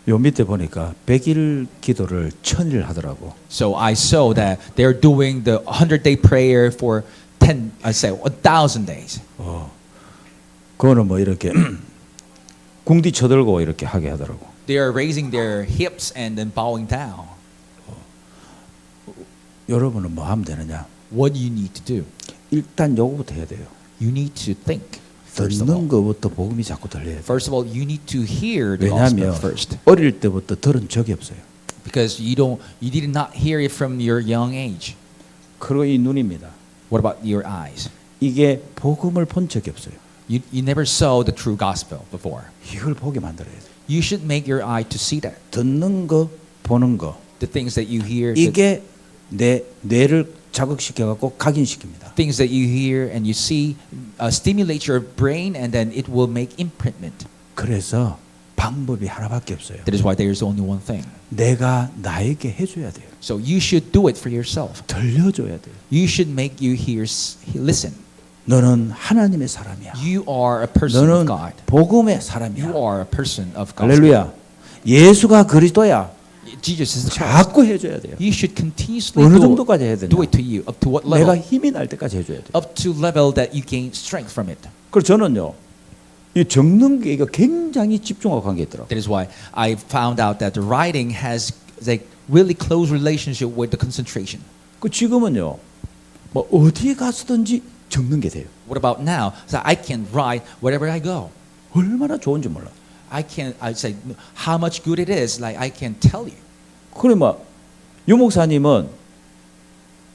요 밑에 보니까 100일 기도를 1000일 하더라고. So I saw that they're doing the 100-day prayer for 1,000 days. 그거는 뭐 이렇게 궁디 쳐들고 이렇게 하게 하더라고. They are raising their hips and then bowing down. 여러분은 뭐 하면 되느냐? What do you need to do? 일단 요거부터 해야 돼요. You need to think. First of 듣는 all. 것부터 복음이 자꾸 들려야 돼요. First of all, you need to hear the gospel 왜냐하면 first, 어릴 때부터 들은 적이 없어요. because you did not hear it from your young age. 그리고 이 눈입니다. What about your eyes? 이게 복음을 본 적이 없어요. You never saw the true gospel before. 이걸 보게 만들어야 돼요. You should make your eye to see that. 듣는 거, 보는 거. The things that you hear, 이게 내 뇌를 자극시켜 갖고 각인시킵니다. things that you hear and you see stimulate your brain and then it will make imprintment. 그래서 방법이 하나밖에 없어요. That is why there is only one thing. 내가 나에게 해줘야 돼요. So you should do it for yourself. 들려줘야 돼요. You should make you listen. 너는 하나님의 사람이야. You are a person of 너는 God. 복음의 사람이야. You are a person of God. 할렐루야. 예수가 그리스도야. Jesus is the Christ. 자꾸 해줘야 돼요. You should continuously 어느 do 정도까지 해야 되냐? it to you. Up to what 내가 level? 힘이 날 때까지 해줘야 돼요. Up to level that you gain strength from it. 그래서 저는요, 이 적는 게 이거 굉장히 집중하고 관계 있더라고요. That is why I found out that the writing has like really close relationship with the concentration. 그 지금은요, 뭐 어디에 가서든지 적는 게 돼요. What about now? So I can write wherever I go. 얼마나 좋은지 몰라. I say how much good it is. Like I can tell you. 그래 뭐 유목사님은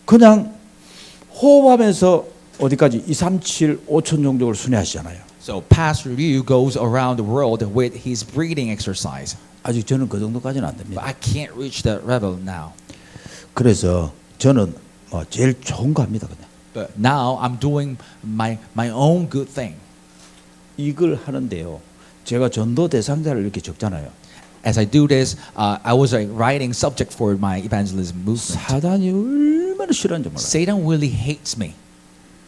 그냥 호흡하면서 어디까지 2, 3, 7, 5천 정도를 순회하시잖아요. So Pastor Liu goes around the world with his breathing exercise. 아직 저는 그 정도까지는 안 But 됩니다. I can't reach that level now. 그래서 저는 뭐 제일 좋은 거 합니다. 그냥 But now I'm doing my own good thing. 이걸 하는데요. 제가 전도 대상자를 이렇게 적잖아요. As I do this, I was writing subject for my evangelism movement. 사단이 얼마나 싫어하는지 몰라요. Satan really hates me.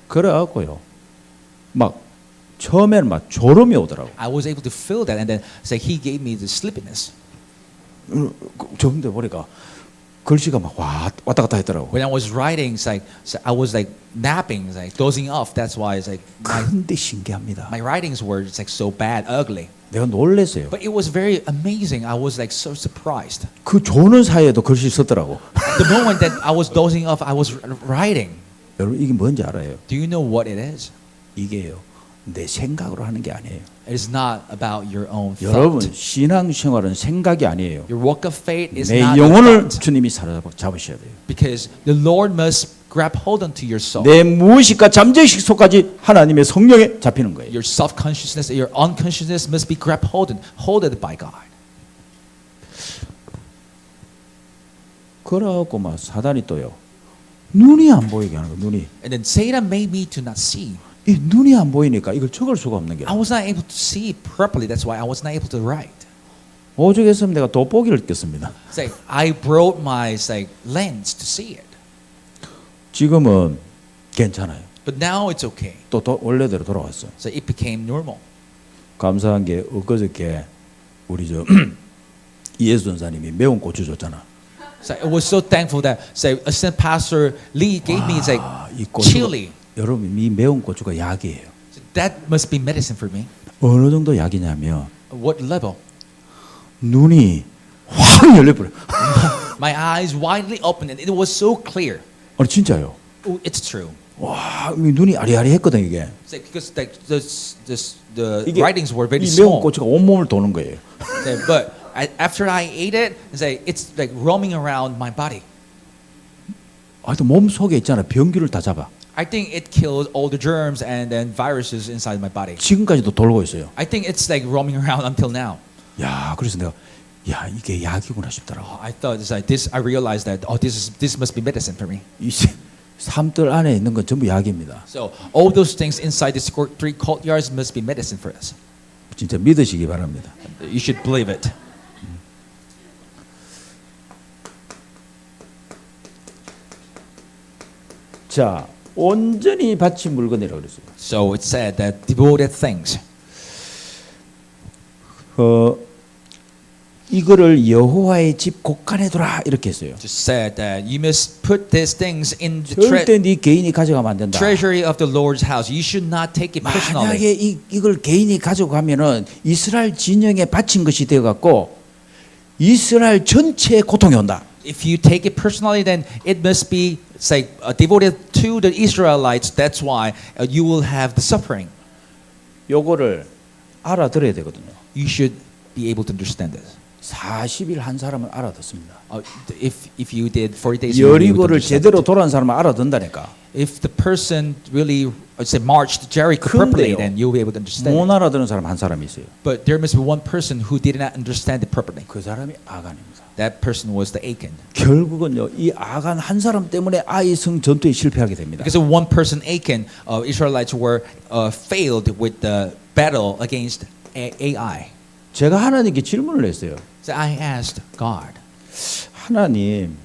그래갖고요. 막 처음에는 막 졸음이 오더라고. I was able to feel that, and then say he gave me the sleepiness. 적는데 보니까 글씨가 막 왔다 갔다 했더라고. When I was writing, it's like so I was like napping, it's like dozing off. That's why it's like 근데 신기합니다. my writings were it's like so bad, ugly. 내가 놀랬어요. But it was very amazing. I was like so surprised. 그 조는 사이에도 글씨 썼더라고. The moment that I was dozing off, I was writing. 여러분 이게 뭔지 알아요? Do you know what it is? 이게요. 내 생각으로 하는 게 아니에요. It is not about your own 여러분 thought. 신앙생활은 생각이 아니에요. Your walk of faith is 내 not your 영혼을 thought. 주님이 잡으셔야 돼요. Because the Lord must grab hold onto your soul. 내 무의식과 잠재의식소까지 하나님의 성령에 잡히는 거예요. Your self-consciousness, your unconsciousness must be grabbed holded by God. 그러고 막 사단이 또요. 눈이 안 보이게 하는 거. 눈이. And then Satan made me to not see. 이 눈이 안 보이니까 이걸 적을 수가 없는 게. I was not able to see properly. That's why I was not able to write. 오죽했으면 내가 돋보기를 꼈습니다. It's like I broke my lens to see it. 지금은 괜찮아요. But now it's okay. 또 원래대로 돌아왔어. So it became normal. 감사한 게 엊그저께 우리 저 이예수 전사님이 매운 고추 줬잖아. So I was so thankful that Assistant Pastor Lee gave me 이 고추가, chili. 여러분 이 매운 고추가 약이에요. So that must be medicine for me. 어느 정도 약이냐면 What level? 눈이 확 열려버려. My eyes widely opened and it was so clear. 아니 진짜요. Oh, it's true. 와, 이 눈이 아리아리했거든 이게. It's like, because like the 이게 writings were very 이 매운 small. 고추가 온 몸을 도는 거예요. But after I ate it, it's like roaming around my body. 하여튼 몸 속에 있잖아 병균을 다 잡아. I think it killed all the germs and then viruses inside my body. 지금까지도 돌고 있어요. I think it's like roaming around until now. 야, 그래서 내가 야 이게 약이구나 싶더라고. I thought it's like this. I realized that this must be medicine for me. 이 삶들 안에 있는 건 전부 약입니다. So all those things inside these three courtyards must be medicine for us. 진짜 믿으시기 바랍니다. You should believe it. 자, 온전히 바친 물건이라고 그랬어요. So it said that devoted things. 이거를 여호와의 집 곳간에 두라 이렇게 했어요. Just said that you must put these things in the 절대 네 개인이 가져가면 안 된다. treasury of the Lord's house. You should not take it personally. 만약에 이걸 개인이 가져가면은 이스라엘 진영에 바친 것이 되어 갖고 이스라엘 전체에 고통이 온다. If you take it personally, then it must be devoted to the Israelites. That's why you will have the suffering. 요거를 알아들어야 되거든요. You should be able to understand this. 40일 한 사람은 알아듣습니다. If you did 40 days, you would 여리고를 understand 제대로 it. 돌아온 사람은 알아듣는다니까. If the person really say marched Jericho properly, 근데요. then you'll be able to understand 못 it. 알아듣는 사람 한 사람이 있어요. But there must be one person who did not understand it properly. 그 사람이 아간입니다. That person was the Achan. 결국은요, 이 아간 한 사람 때문에 아이성 전투에 실패하게 됩니다. Because of one person, Achan, Israelites were failed with the battle against Ai. 제가 하나님께 질문을 했어요. So I asked God, 하나님,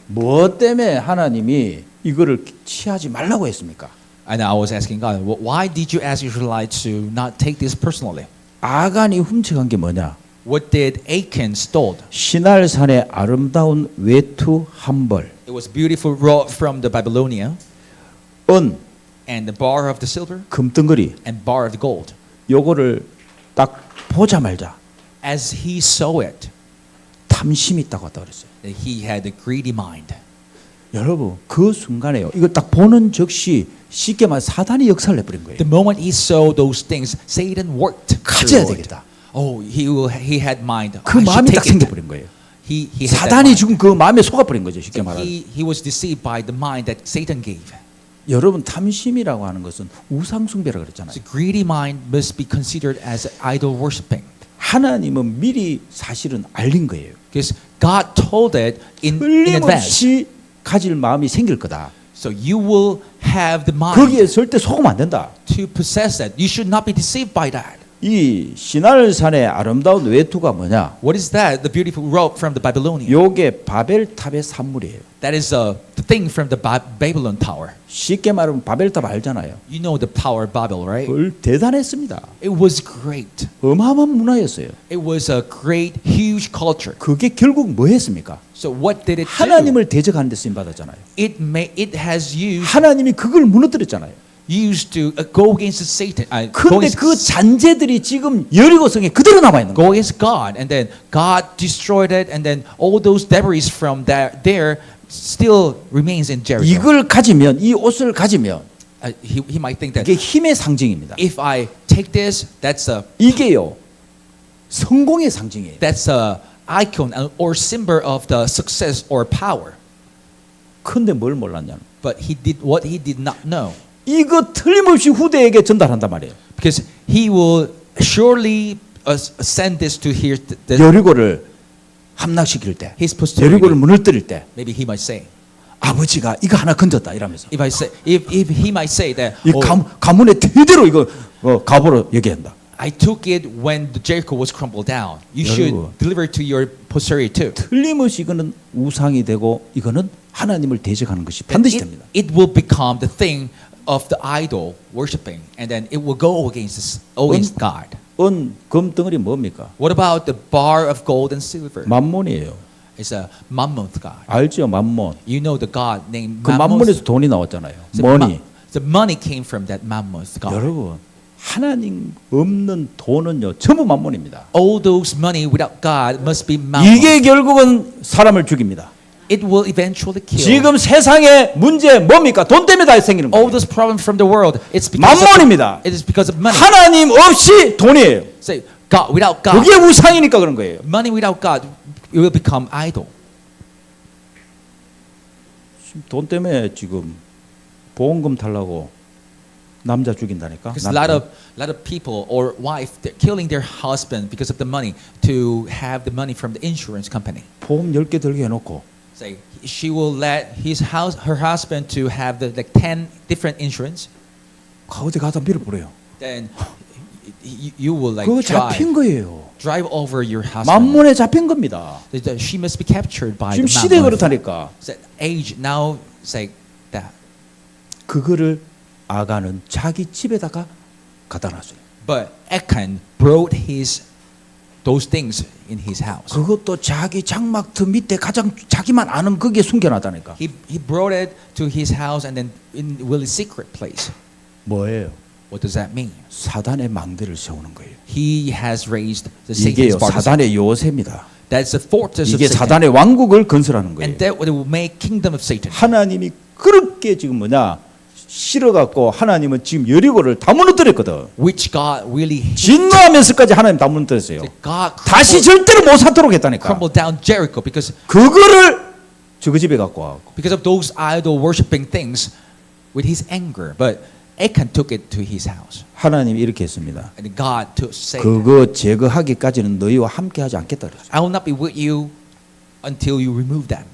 뭐 때문에 하나님이 이거를 취하지 말라고 했습니까? and I was asking God, why did you ask Israelites to not take this personally? 아간이 훔쳐간 게 뭐냐? What did Achan stole? 시날산의 아름다운 외투 한 벌, It was beautiful robe from the Babylonia, 은, and the bar of the silver, 금덩어리, and bar of the gold. 요거를 딱 보자마자 As he saw it, 탐심이 있다고 했다 그랬어요. that he had a greedy mind. 여러분, 그 순간에요. 이거 딱 보는 즉시 쉽게 말해 사단이 역사를 내버린 거예요. The moment he saw those things, Satan worked. 가져야 through it. 되겠다. Oh, he had mind. 그 I should 마음이 딱 take it. 생겨버린 거예요. He had that 사단이 mind. 지금 그 마음에 속아버린 거죠. 쉽게 말하면. He was deceived by the mind that Satan gave. 여러분, 탐심이라고 하는 것은 우상숭배라고 그랬잖아요. So greedy mind must be considered as idol worshiping. 하나님은 미리 사실은 알린 거예요. Because God told it in advance. 틀림없이 가질 마음이 생길 거다. So you will have the mind 거기에 절대 속으면 안 된다. to possess that. You should not be deceived by that. 이 시날산의 아름다운 외투가 뭐냐? What is that? The beautiful robe from the Babylonia. 요게 바벨탑의 산물이에요. That is the thing from the Babylon tower. 쉽게 말하면 바벨탑 알잖아요. You know the Tower of Babel, right? 대단했습니다. It was great. 어마어마한 문화였어요. It was a great, huge culture. 그게 결국 뭐 했습니까? So what did it do? 하나님을 대적하는 데 쓰임 받았잖아요. It has 하나님이 그걸 무너뜨렸잖아요. used to go against Satan. 그런데 그 잔재들이 지금 여리고성에 그대로 남아 있는 거예요. Go against God, and then God destroyed it, and then all those debris from there still remains in Jericho. 이걸 가지면, 이 옷을 가지면 He might think that 이게 힘의 상징입니다. if I take this, 이게요, 성공의 상징이에요. that's a icon or symbol of the success or power. 근데 뭘 몰랐냐면 But what he did not know, 이거 틀림없이 후대에게 전달한단 말이에요. because he will surely send this to 여리고를 함락시킬 때, his 여리고를 posterity. 무너뜨릴 때 Maybe he might say, 아버지가 이거 하나 건졌다 이러면서 if he might say that, 이 가문의 대대로 이거 가보로 얘기한다. I took it when the Jericho was crumbled down. You should 여러분. deliver it to your posterity too. 틀림없이 이거는 우상이 되고 이거는 하나님을 대적하는 것이 반드시 됩니다. It will become the thing of the idol worshiping, and then it will go against God. 은 금덩어리 뭡니까? What about the bar of gold and silver? 만몬이에요. It's a mammoth god. 알죠, 만몬. You know the god named 그 만몬에서 돈이 나왔잖아요. 머니. The money came from that mammoth god. 여러분, 하나님 없는 돈은요 전부 만몬입니다. All those money without God must be mammoth. 이게 결국은 사람을 죽입니다. It will eventually kill. 지금 세상의 문제 뭡니까? 돈 때문에 다 생기는 All 거예요. those problems from the world, it's because 만몬입니다. it is because of money. 하나님 없이 돈이에요. Say God without God. 그게 우상이니까 그런 거예요. Money without God, it will become idol. 돈 때문에 지금 보험금 달라고 남자 죽인다니까. Because a lot of people or wife, they're killing their husband because of the money to have the money from the insurance company. 보험 10개 들게 해놓고 Say she will let her husband to have the 10 different insurance. 어디 가다 밀어버려요. Then you will 그거 잡힌 거예요. drive over your husband. 만몬에 잡힌 겁니다. She must be captured by 지금 the 시대 mammon. 그렇다니까. Age now say that. 그거를 아간은 자기 집에다가 갖다 놨어요. But Achan brought those things in his house. 그것도 자기 장막터 밑에 가장 자기만 아는 거기에 숨겨놨다니까. He brought it to his house and then in really secret place. 뭐예요? What does that mean? 사단의 망대를 세우는 거예요. He has raised the 이게요 Satan's partisan. 사단의 요새입니다. That's the fortress of 이게 Satan. 사단의 왕국을 건설하는 거예요. And that will make kingdom of Satan. 하나님이 그렇게 지금 뭐냐 싫어갖고 하나님은 지금 여리고를 다 무너뜨렸거든. which God really hated. 진노하면서까지 하나님 다 무너뜨렸어요. God 다시 절대로 못 살도록 했다니까. crumbled down Jericho because 그거를 저거 집에 갖고 와갖고. of those idol worshiping things with his anger. But Achan took it to his house. 하나님이 이렇게 했습니다. And God to say, 그거 제거하기까지는 너희와 함께하지 않겠다 그랬어요. I will not be with you until you remove them.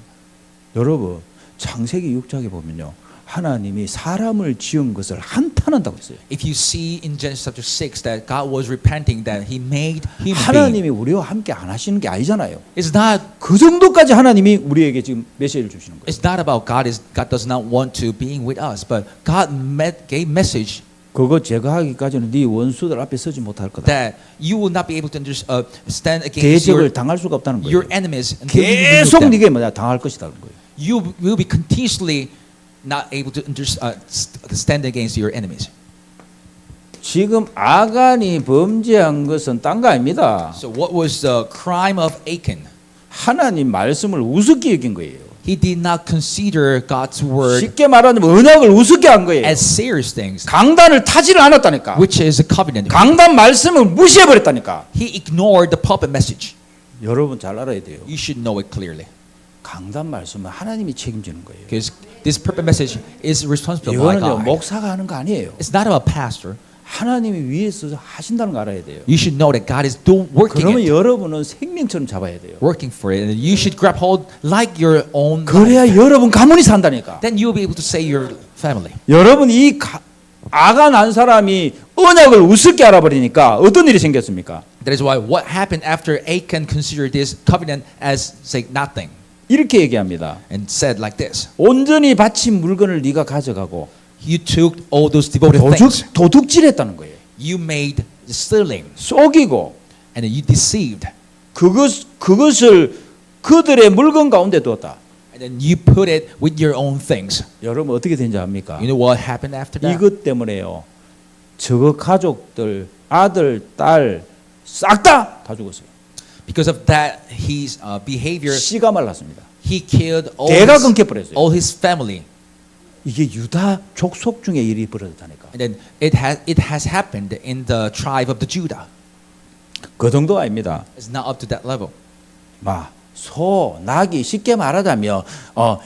여러분 창세기 6장에 보면요. 하나님이 사람을 지은 것을 한탄한다고 했어요. If you see in Genesis chapter 6 that God was repenting that he made human being. 하나님이 우리와 함께 안 하시는 게 아니잖아요. It's not 그 정도까지 하나님이 우리에게 지금 메시지를 주시는 거예요. It's not about God does not want to being with us, but God gave message 그거 제거하기까지는 네 원수들 앞에 서지 못할 거다. that you will not be able to stand against 대적을 당할 수가 없다는 거예요. your enemies until you remove 계속 them. 네게 뭐냐 당할 것이다는 거예요. You will be continuously not able to stand against your enemies. 지금 아간이 범죄한 것은 딴 거 아닙니다. So what was the crime of Achan? 하나님 말씀을 우습게 여긴 거예요. He did not consider God's word 쉽게 말하면 언약을 우습게 한 거예요. as serious things, 강단을 타지를 않았다니까. which is a covenant. 강단 말씀을 무시해 버렸다니까. He ignored the puppet message. 여러분 잘 알아야 돼요. You should know it clearly. 강단 말씀은 하나님이 책임지는 거예요. Because this puppet message is responsible by 이거는요 God. 목사가 하는 거 아니에요. It's not about pastor. 하나님이 위에서 하신다는 거 알아야 돼요. You should know that God is working 그러면 it, 여러분은 생명처럼 잡아야 돼요. working for it, and you should grab hold like your own life. 그래야 여러분 가문이 산다니까. Then you'll be able to save your family. 여러분 이 아간 한 사람이 언약을 우습게 알아버리니까 어떤 일이 생겼습니까? That is why what happened after Achan considered this covenant as say nothing 이렇게 얘기합니다. and said like this: 온전히 바친 물건을 네가 가져가고 You took all those devoted things. 도둑질했다는 거예요. You made stealing, 속이고 and then you deceived, 그것을 그들의 물건 가운데 두었다. and then you put it with your own things. 여러분 어떻게 된지 압니까? You know what happened after that? 이것 때문에요. 저거 가족들 아들 딸 싹 다 죽었어요. Because of that, his behavior, 씨가 말랐습니다. he killed 대가 끊겨버렸어요. all his family. 이게 유다 족속 중에 일이 벌어졌다니까. And then it has happened in the tribe of the Judah. 그 정도 아닙니다. It's not up to that level. 소, 낙이 쉽게 말하자면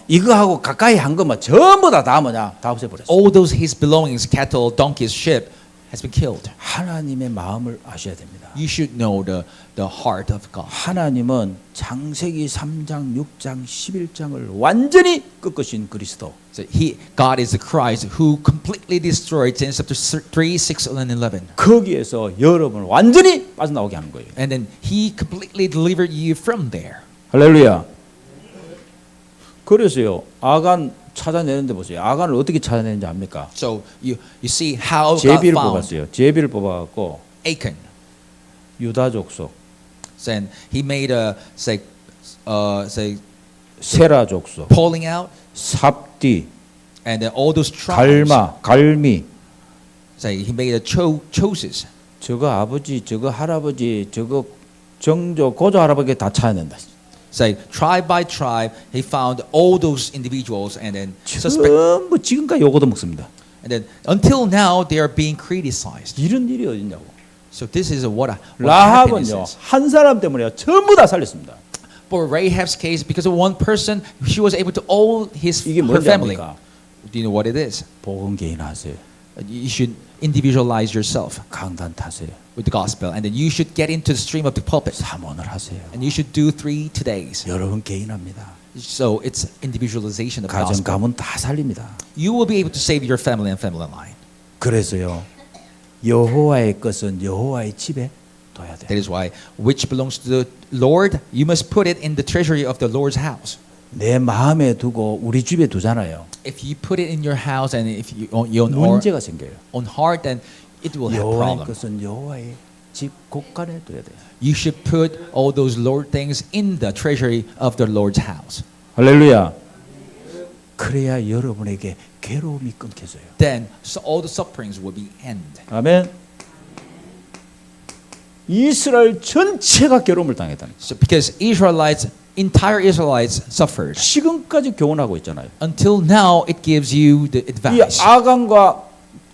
이거하고 가까이 한 것만 전부 다 뭐냐 다 없애버렸어요. All those his belongings, cattle, donkeys, sheep, has been killed. 하나님의 마음을 아셔야 됩니다. You should know the heart of God. 하나님은 창세기 3장, 6장, 11장을 완전히 꺾으신 그리스도. So God is the Christ who completely destroyed Genesis chapter 3, 6, and 11. 거기에서 여러분을 완전히 빠져나오게 하는 거예요. And then he completely delivered you from there. 할렐루야. 그래서요. 아간 찾아내는데 보세요. 아간을 어떻게 찾아내는지 압니까? So you see how God 제비를 found 뽑았어요. 제비를 뽑아갖고 Achan. 유다 족속, And he made a say 세라 족속, pulling out, 삽디, and then all those tribes. 갈미. Say he made a choices. 저거 아버지, 저거 할아버지, 저거 정조, 고조 할아버지 다 찾아낸다. Say tribe by tribe, he found all those individuals and then suspect. 전부 지금까지 요거도 먹습니다. And then until now they are being criticized. 이런 일이 어딨냐고. So this is what happened. 라합은요 한 사람 때문에 전부 다 살렸습니다. For Rahab's case, because of one person, she was able to all 이게 her 뭔지 family. 압니까? Do you know what it is? 복음 개인하세요. You should individualize yourself 강단 타세요. with the gospel, and then you should get into the stream of the pulpit, 삼원을 하세요. and you should do 3 todays. 여러분 개인합니다. So it's individualization of the 가정 gospel. 가문 다 살립니다. You will be able to save your family and family line. 그래서요 여호와의 것은 여호와의 집에 둬야 돼. That is why which belongs to the Lord, you must put it in the treasury of the Lord's house. 내 마음에 두고 우리 집에 두잖아요. If you put it in your house and if you own 문제가 생겨요. on heart, then it will have 여호와의 problem. 것은 여호와의 집 곳간에 둬야 돼. You should put all those Lord things in the treasury of the Lord's house. 할렐루야. 그래야 여러분에게 괴로움이 끊겨져요. Then so all the sufferings will be end. 아멘. 이스라엘 전체가 괴로움을 당했다는. So because Israelites entire Israelites suffered. 지금까지 교훈하고 있잖아요. Until now, it gives you the 이 advice. 아간과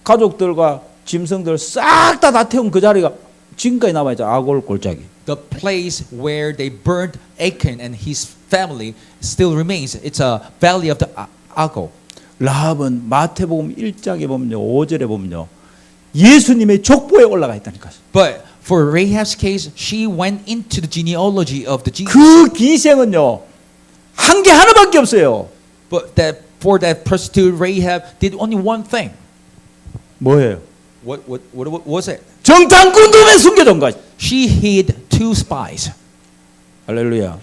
가족들과 짐승들 싹 다 태운 그 자리가 지금까지 남아있죠. 아골 골짜기. The place where they burned Achan and his family still remains. It's a valley of the Agol. 라합은 마태복음 1장에 보면요. 5절에 보면요. 예수님의 족보에 올라가 있다니까요. But for Rahab's case, she went into the genealogy of the Jesus. 그 기생은요. 한 개 하나밖에 없어요. But that for that prostitute Rahab did only one thing. 뭐예요? What was it? 정탐꾼 눈에 숨겨둔 것. She hid two spies. 할렐루야.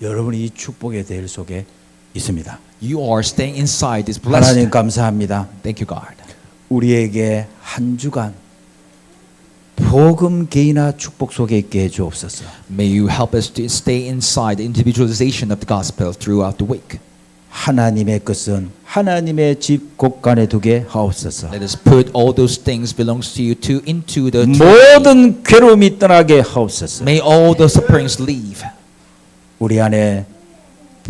여러분이 이 축복의 대일 속에 있습니다. You are staying inside this 하나님 blessed. 감사합니다. Thank you, God. 우리에게 한 주간 복음 개인화 축복 속에 있게 해 주옵소서. May you help us to stay inside the individualization of the gospel throughout the week. 하나님의 것은 하나님의 집 곳간에 두게 하옵소서. Let us put all those things belongs to you into the tree. 모든 괴로움이 떠나게 하옵소서. May all the sufferings leave. 우리 안에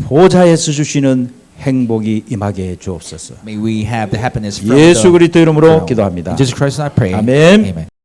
보좌에서 주시는 행복이 임하게 해 주옵소서. May we have the happiness from 예수 the 그리스도 이름으로 throne. 기도합니다. In Jesus Christ I pray. 아멘. Amen.